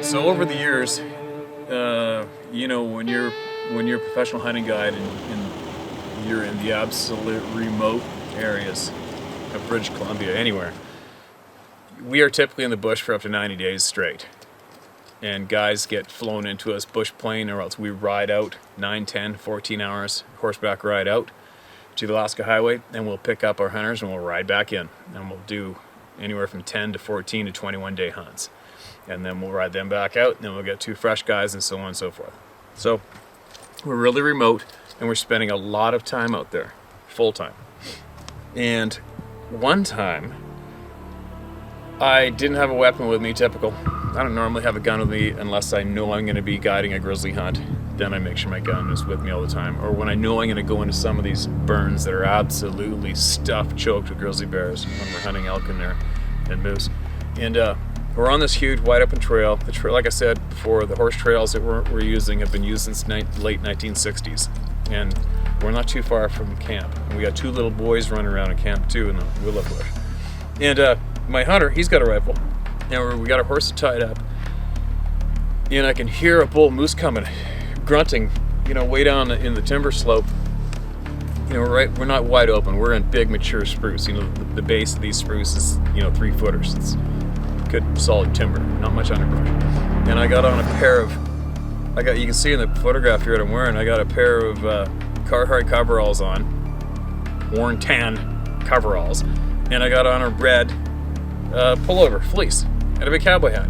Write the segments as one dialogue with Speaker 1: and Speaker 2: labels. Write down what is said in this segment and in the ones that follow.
Speaker 1: So over the years, you know, when you're a professional hunting guide and you're in the absolute remote areas of British Columbia, anywhere, we are typically in the bush for up to 90 days straight. And guys get flown into us bush plane, or else we ride out 9, 10, 14 hours, horseback ride out to the Alaska Highway, and we'll pick up our hunters and we'll ride back in. And we'll do anywhere from 10 to 14 to 21 day hunts. And then we'll ride them back out, and then we'll get 2 fresh guys, and so on and so forth. So we're really remote, and we're spending a lot of time out there, full time. And one time, I didn't have a weapon with me, typical. I don't normally have a gun with me unless I know I'm going to be guiding a grizzly hunt. Then I make sure my gun is with me all the time. Or when I know I'm going to go into some of these burns that are absolutely stuffed, choked with grizzly bears when we're hunting elk in there and moose. And we're on this huge wide open trail. The trail, like I said before, the horse trails that we're using have been used since late 1960s. And we're not too far from camp. And we got 2 little boys running around in camp too in the willow bush. And my hunter, he's got a rifle. And we got our horses tied up. And I can hear a bull moose coming, grunting, you know, way down in the timber slope. You know, we're not wide open. We're in big mature spruce. You know, the base of these spruce is, you know, 3 footers. It's good solid timber, not much underbrush. And I got on a pair of, you can see in the photograph here what I'm wearing, I got a pair of Carhartt coveralls on, worn tan coveralls, and I got on a red pullover, fleece, and a big cowboy hat.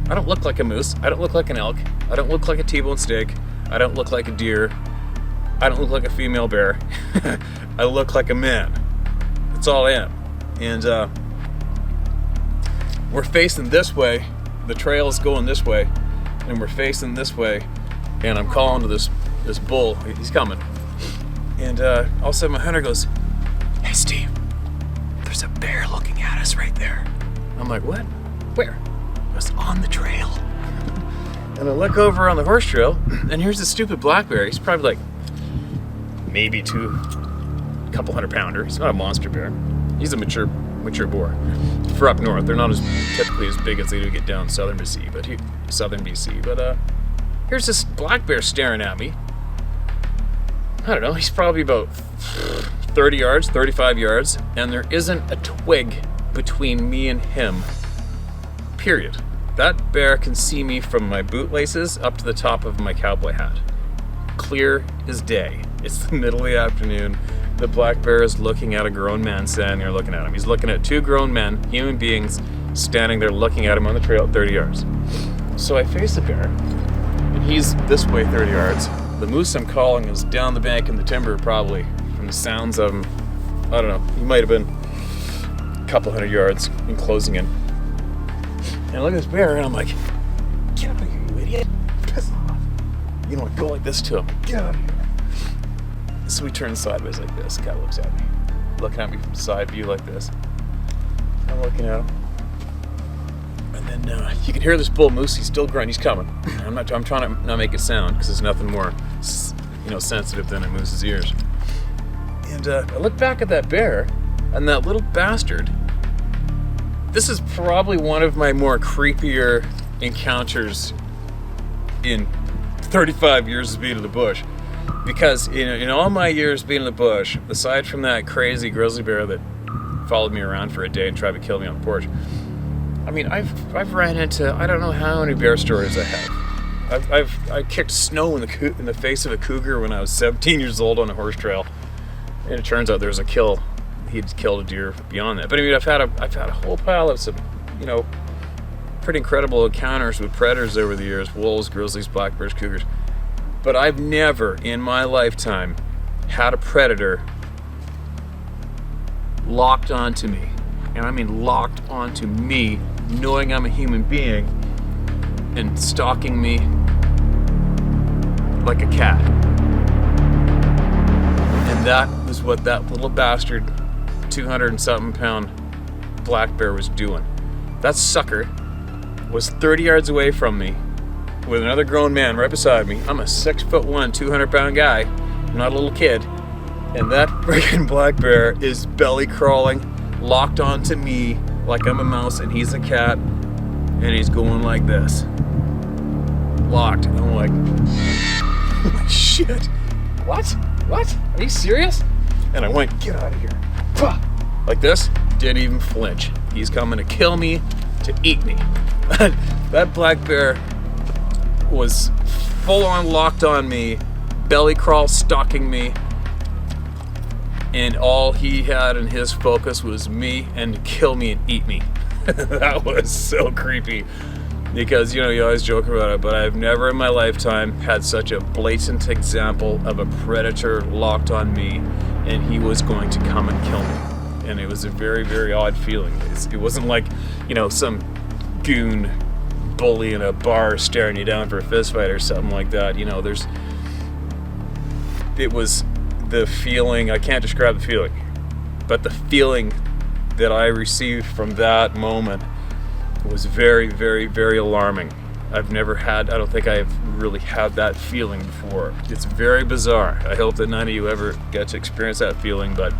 Speaker 1: I don't look like a moose, I don't look like an elk, I don't look like a T-bone steak, I don't look like a deer, I don't look like a female bear. I look like a man. That's all I am. And we're facing this way, the trail is going this way, and we're facing this way, and I'm calling to this bull, he's coming. And all of a sudden my hunter goes, "Hey Steve, there's a bear looking at us right there." I'm like, "What? Where?" He goes, "On the trail." And I look over on the horse trail, and here's this stupid black bear. He's probably like maybe a couple 100 pounder. He's not a monster bear. He's a mature boar. For up north, they're not as typically as big as they do get down southern BC. But here's this black bear staring at me. I don't know. He's probably about 30 yards, 35 yards, and there isn't a twig between me and him. Period. That bear can see me from my bootlaces up to the top of my cowboy hat. Clear as day. It's the middle of the afternoon. The black bear is looking at a grown man standing there looking at him. He's looking at 2 grown men, human beings, standing there looking at him on the trail at 30 yards. So I face the bear, and he's this way 30 yards. The moose I'm calling is down the bank in the timber, probably, from the sounds of him. I don't know, he might have been a couple 100 yards and closing in. And I look at this bear, and I'm like, "Get out of here, you idiot. Piss off." You know, I go like this to him. "Get out of here." So we turn sideways like this. The guy looks at me, looking at me from side view like this. I'm looking at him. And then you can hear this bull moose. He's still grunting. He's coming. I'm trying to not make it sound, because there's nothing more, you know, sensitive than a moose's ears. And I look back at that bear, and that little bastard. This is probably one of my more creepier encounters in 35 years of being in the bush. Because in all my years being in the bush, aside from that crazy grizzly bear that followed me around for a day and tried to kill me on the porch, I mean, I've ran into, I don't know how many bear stories I have. I kicked snow in the face of a cougar when I was 17 years old on a horse trail, and it turns out there was a kill. He'd killed a deer beyond that. But I mean, I've had a whole pile of some, you know, pretty incredible encounters with predators over the years: wolves, grizzlies, black bears, cougars. But I've never in my lifetime had a predator locked onto me. And I mean locked onto me, knowing I'm a human being, and stalking me like a cat. And that was what that little bastard, 200 and something pound black bear was doing. That sucker was 30 yards away from me with another grown man right beside me. I'm a 6'1", 200 pound guy. I'm not a little kid. And that freaking black bear is belly crawling, locked onto me like I'm a mouse and he's a cat, and he's going like this. locked. And I'm like, holy shit. What? Are you serious? And I went, get out of here. Like this, didn't even flinch. He's coming to kill me, to eat me. That black bear was full on locked on me, belly crawl stalking me, and all he had in his focus was me and to kill me and eat me. That was so creepy. Because, you always joke about it, but I've never in my lifetime had such a blatant example of a predator locked on me, and he was going to come and kill me. And it was a very, very odd feeling. It wasn't like, some goon bully in a bar staring you down for a fist fight or something like that. It was the feeling, I can't describe the feeling, but the feeling that I received from that moment was very, very, very alarming. I don't think I've really had that feeling before. It's very bizarre. I hope that none of you ever get to experience that feeling, but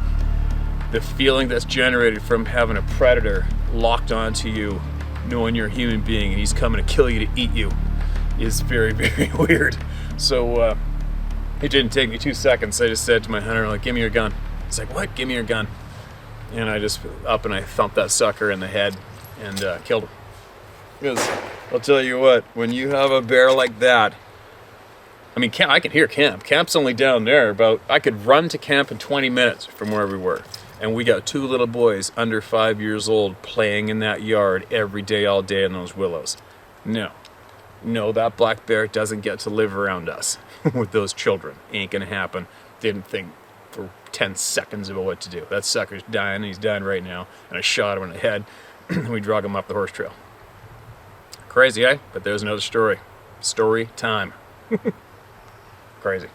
Speaker 1: the feeling that's generated from having a predator locked onto you, knowing you're a human being and he's coming to kill you, to eat you, is very, very weird. So it didn't take me 2 seconds. I just said to my hunter, give me your gun. He's like, what? Give me your gun. And I just up and I thumped that sucker in the head and killed him. Because I'll tell you what, when you have a bear like that, I can hear camp. Camp's only down there. I could run to camp in 20 minutes from where we were. And we got 2 little boys under 5 years old playing in that yard every day, all day in those willows. No, that black bear doesn't get to live around us with those children. Ain't gonna happen. Didn't think for 10 seconds about what to do. That sucker's dying, and he's dying right now. And I shot him in the head, and we drug him up the horse trail. Crazy, eh? But there's another story. Story time. Crazy.